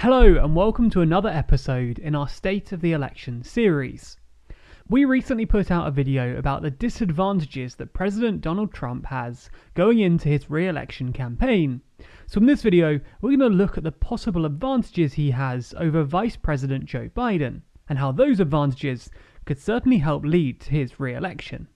Hello and welcome to another episode in our State of the Election series. We recently put out a video about the disadvantages that President Donald Trump has going into his re-election campaign. So in this video, we're going to look at the possible advantages he has over Vice President Joe Biden, and how those advantages could certainly help lead to his re-election.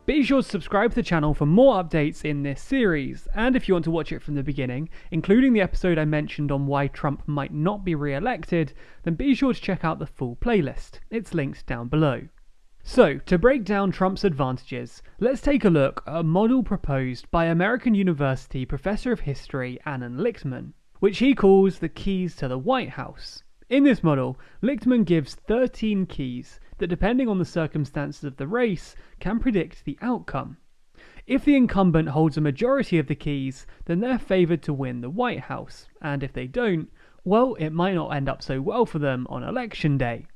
Be sure to subscribe to the channel for more updates in this series, and if you want to watch it from the beginning, including the episode I mentioned on why Trump might not be re-elected, then be sure to check out the full playlist. It's linked down below. So, to break down Trump's advantages, let's take a look at a model proposed by American University Professor of History Alan Lichtman, which he calls the keys to the White House. In this model, Lichtman gives 13 keys that, depending on the circumstances of the race, can predict the outcome. If the incumbent holds a majority of the keys, then they're favoured to win the White House, and if they don't, well, it might not end up so well for them on election day.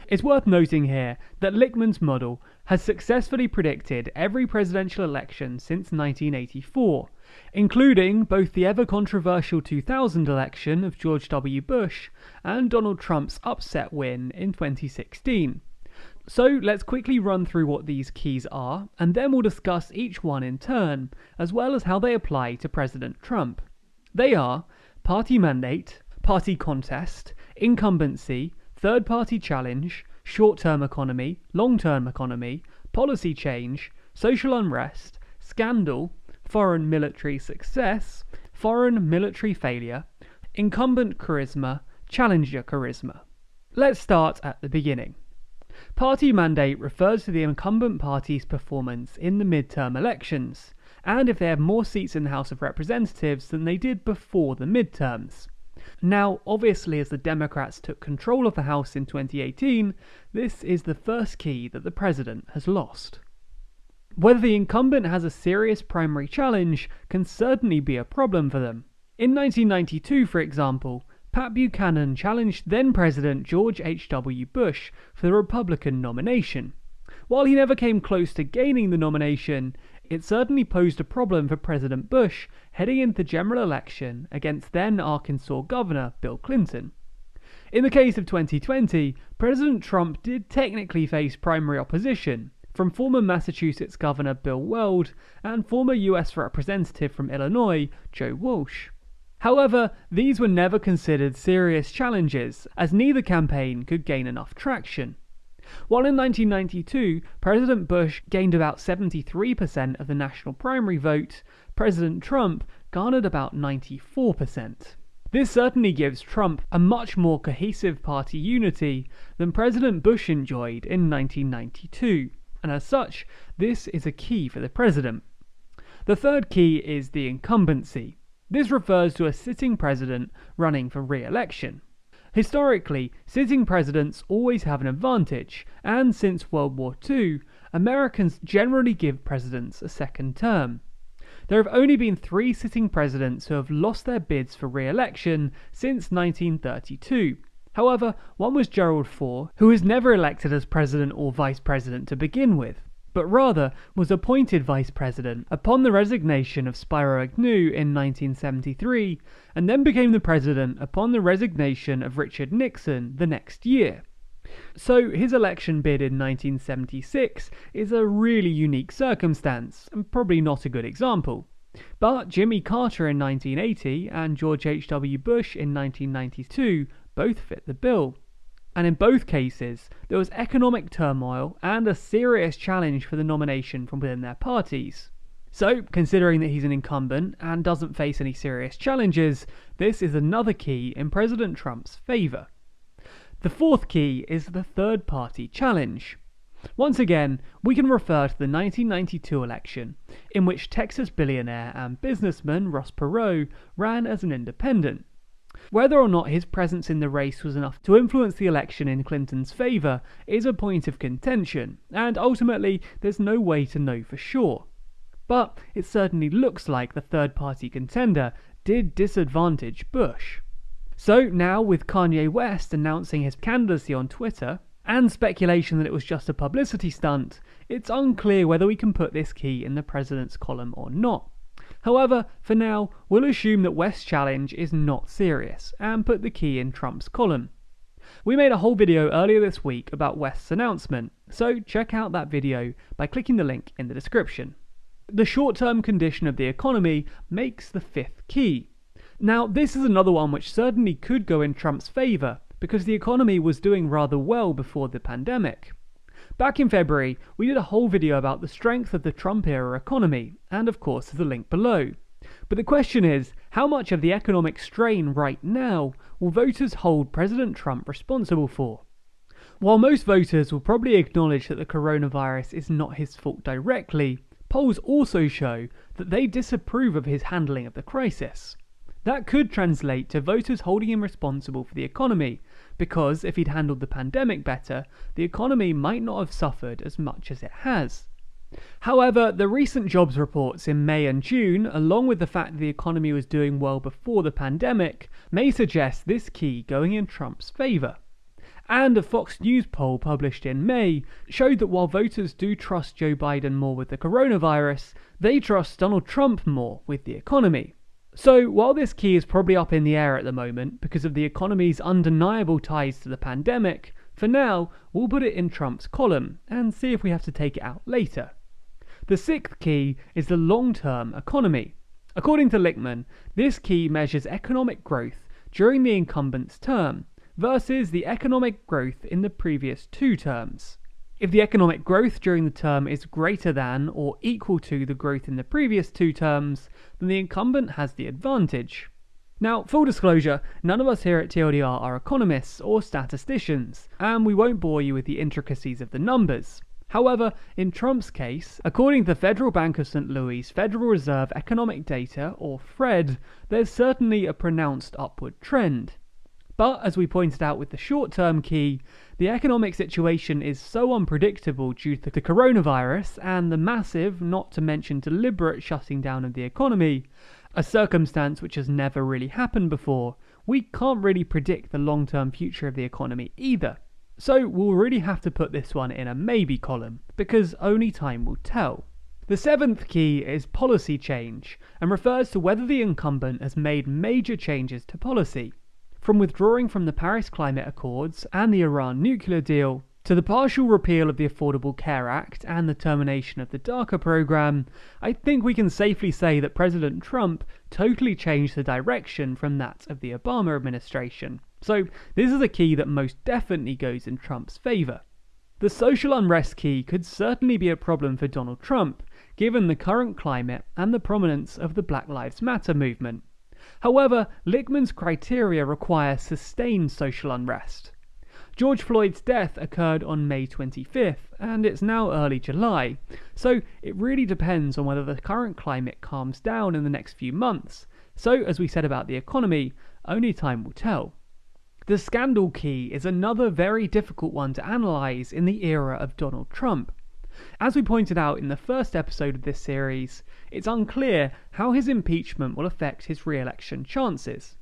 It's worth noting here that Lichtman's model has successfully predicted every presidential election since 1984, including both the ever-controversial 2000 election of George W. Bush and Donald Trump's upset win in 2016. So let's quickly run through what these keys are, and then we'll discuss each one in turn, as well as how they apply to President Trump. They are party mandate, party contest, incumbency, third-party challenge, short-term economy, long-term economy, policy change, social unrest, scandal, foreign military success, foreign military failure, incumbent charisma, challenger charisma. Let's start at the beginning. Party mandate refers to the incumbent party's performance in the midterm elections, and if they have more seats in the House of Representatives than they did before the midterms. Now, obviously, as the Democrats took control of the House in 2018, this is the first key that the president has lost. Whether the incumbent has a serious primary challenge can certainly be a problem for them. In 1992, for example, Pat Buchanan challenged then-President George H.W. Bush for the Republican nomination. While he never came close to gaining the nomination, it certainly posed a problem for President Bush heading into the general election against then Arkansas Governor Bill Clinton. In the case of 2020, President Trump did technically face primary opposition from former Massachusetts Governor Bill Weld and former US Representative from Illinois, Joe Walsh. However, these were never considered serious challenges, as neither campaign could gain enough traction. While in 1992, President Bush gained about 73% of the national primary vote, President Trump garnered about 94%. This certainly gives Trump a much more cohesive party unity than President Bush enjoyed in 1992, and as such, this is a key for the president. The third key is the incumbency. This refers to a sitting president running for re-election. Historically, sitting presidents always have an advantage, and since World War II, Americans generally give presidents a second term. There have only been 3 sitting presidents who have lost their bids for re-election since 1932. However, one was Gerald Ford, who was never elected as president or vice president to begin with, but rather was appointed vice president upon the resignation of Spiro Agnew in 1973, and then became the president upon the resignation of Richard Nixon the next year. So his election bid in 1976 is a really unique circumstance, and probably not a good example. But Jimmy Carter in 1980 and George H.W. Bush in 1992 both fit the bill. And in both cases, there was economic turmoil and a serious challenge for the nomination from within their parties. So, considering that he's an incumbent and doesn't face any serious challenges, this is another key in President Trump's favour. The fourth key is the third-party challenge. Once again, we can refer to the 1992 election, in which Texas billionaire and businessman Ross Perot ran as an independent. Whether or not his presence in the race was enough to influence the election in Clinton's favour is a point of contention, and ultimately there's no way to know for sure. But it certainly looks like the third-party contender did disadvantage Bush. So now, with Kanye West announcing his candidacy on Twitter, and speculation that it was just a publicity stunt, it's unclear whether we can put this key in the president's column or not. However, for now, we'll assume that West's challenge is not serious, and put the key in Trump's column. We made a whole video earlier this week about West's announcement, so check out that video by clicking the link in the description. The short-term condition of the economy makes the fifth key. Now, this is another one which certainly could go in Trump's favour, because the economy was doing rather well before the pandemic. Back in February, we did a whole video about the strength of the Trump-era economy, and of course there's a link below. But the question is, how much of the economic strain right now will voters hold President Trump responsible for? While most voters will probably acknowledge that the coronavirus is not his fault directly, polls also show that they disapprove of his handling of the crisis. That could translate to voters holding him responsible for the economy, because if he'd handled the pandemic better, the economy might not have suffered as much as it has. However, the recent jobs reports in May and June, along with the fact that the economy was doing well before the pandemic, may suggest this key going in Trump's favour. And a Fox News poll published in May showed that while voters do trust Joe Biden more with the coronavirus, they trust Donald Trump more with the economy. So while this key is probably up in the air at the moment because of the economy's undeniable ties to the pandemic, for now we'll put it in Trump's column and see if we have to take it out later. The sixth key is the long-term economy. According to Lichtman, this key measures economic growth during the incumbent's term versus the economic growth in the previous two terms. If the economic growth during the term is greater than or equal to the growth in the previous two terms, then the incumbent has the advantage. Now, full disclosure, none of us here at TLDR are economists or statisticians, and we won't bore you with the intricacies of the numbers. However, in Trump's case, according to the Federal Bank of St. Louis' Federal Reserve Economic Data, or FRED, there's certainly a pronounced upward trend. But, as we pointed out with the short-term key, the economic situation is so unpredictable due to the coronavirus and the massive, not to mention deliberate shutting down of the economy, a circumstance which has never really happened before, we can't really predict the long-term future of the economy either. So we'll really have to put this one in a maybe column, because only time will tell. The seventh key is policy change, and refers to whether the incumbent has made major changes to policy. From withdrawing from the Paris Climate Accords and the Iran nuclear deal, to the partial repeal of the Affordable Care Act and the termination of the DACA program, I think we can safely say that President Trump totally changed the direction from that of the Obama administration. So this is a key that most definitely goes in Trump's favour. The social unrest key could certainly be a problem for Donald Trump, given the current climate and the prominence of the Black Lives Matter movement. However, Lichtman's criteria require sustained social unrest. George Floyd's death occurred on May 25th, and it's now early July, so it really depends on whether the current climate calms down in the next few months. So, as we said about the economy, only time will tell. The scandal key is another very difficult one to analyse in the era of Donald Trump. As we pointed out in the first episode of this series, it's unclear how his impeachment will affect his re-election chances.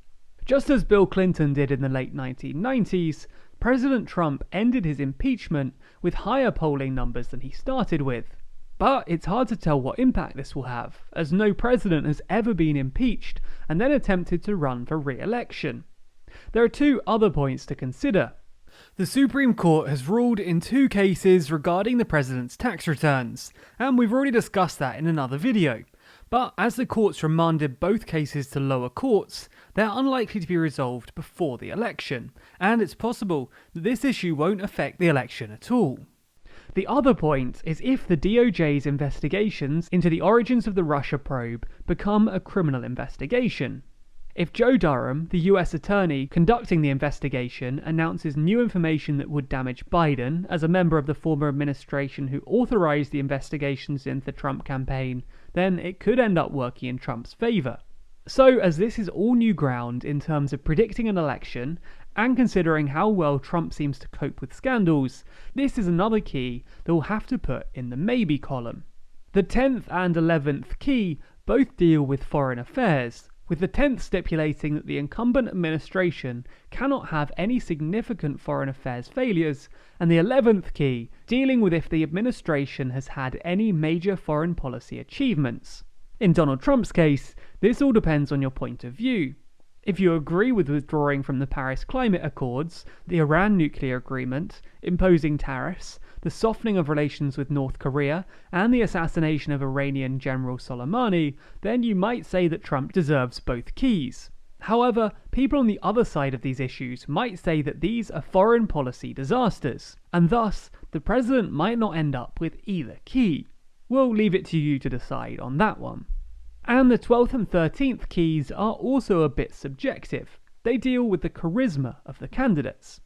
Just as Bill Clinton did in the late 1990s, President Trump ended his impeachment with higher polling numbers than he started with. But it's hard to tell what impact this will have, as no president has ever been impeached and then attempted to run for re-election. There are two other points to consider. The Supreme Court has ruled in two cases regarding the president's tax returns, and we've already discussed that in another video. But as the courts remanded both cases to lower courts, they're unlikely to be resolved before the election, and it's possible that this issue won't affect the election at all. The other point is if the DOJ's investigations into the origins of the Russia probe become a criminal investigation. If Joe Durham, the US attorney conducting the investigation, announces new information that would damage Biden as a member of the former administration who authorized the investigations into the Trump campaign, then it could end up working in Trump's favor. So, as this is all new ground in terms of predicting an election, and considering how well Trump seems to cope with scandals, this is another key that we'll have to put in the maybe column. The 10th and 11th key both deal with foreign affairs, with the 10th stipulating that the incumbent administration cannot have any significant foreign affairs failures, and the 11th key dealing with if the administration has had any major foreign policy achievements. In Donald Trump's case, this all depends on your point of view. If you agree with withdrawing from the Paris Climate Accords, the Iran nuclear agreement, imposing tariffs, the softening of relations with North Korea, and the assassination of Iranian General Soleimani, then you might say that Trump deserves both keys. However, people on the other side of these issues might say that these are foreign policy disasters, and thus the president might not end up with either key. We'll leave it to you to decide on that one. And the 12th and 13th keys are also a bit subjective. They deal with the charisma of the candidates.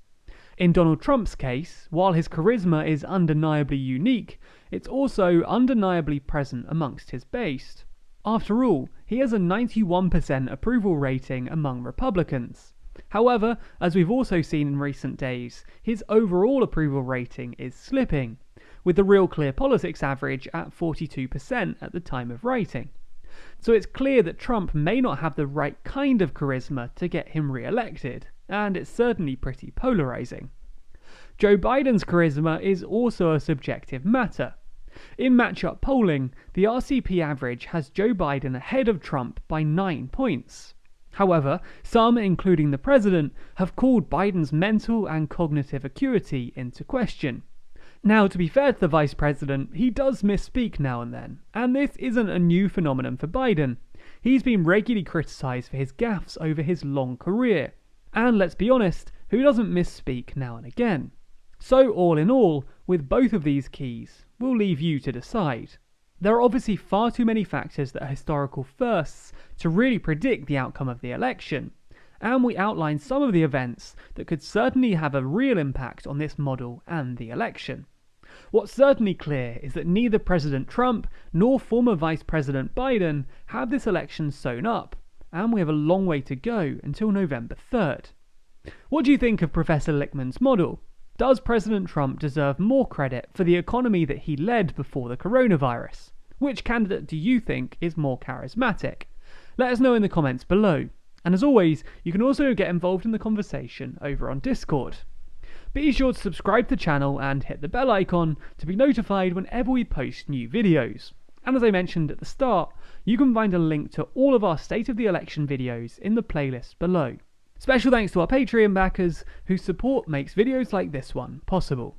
In Donald Trump's case, while his charisma is undeniably unique, it's also undeniably present amongst his base. After all, he has a 91% approval rating among Republicans. However, as we've also seen in recent days, his overall approval rating is slipping, with the Real Clear Politics average at 42% at the time of writing. So it's clear that Trump may not have the right kind of charisma to get him re-elected, and it's certainly pretty polarizing. Joe Biden's charisma is also a subjective matter. In match-up polling, the RCP average has Joe Biden ahead of Trump by 9 points. However, some, including the president, have called Biden's mental and cognitive acuity into question. Now, to be fair to the vice president, he does misspeak now and then, and this isn't a new phenomenon for Biden. He's been regularly criticised for his gaffes over his long career, and let's be honest, who doesn't misspeak now and again? So all in all, with both of these keys, we'll leave you to decide. There are obviously far too many factors that are historical firsts to really predict the outcome of the election, and we outline some of the events that could certainly have a real impact on this model and the election. What's certainly clear is that neither President Trump nor former Vice President Biden have this election sewn up, and we have a long way to go until November 3rd. What do you think of Professor Lichtman's model? Does President Trump deserve more credit for the economy that he led before the coronavirus? Which candidate do you think is more charismatic? Let us know in the comments below. And as always, you can also get involved in the conversation over on Discord. Be sure to subscribe to the channel and hit the bell icon to be notified whenever we post new videos. And as I mentioned at the start, you can find a link to all of our State of the Election videos in the playlist below. Special thanks to our Patreon backers whose support makes videos like this one possible.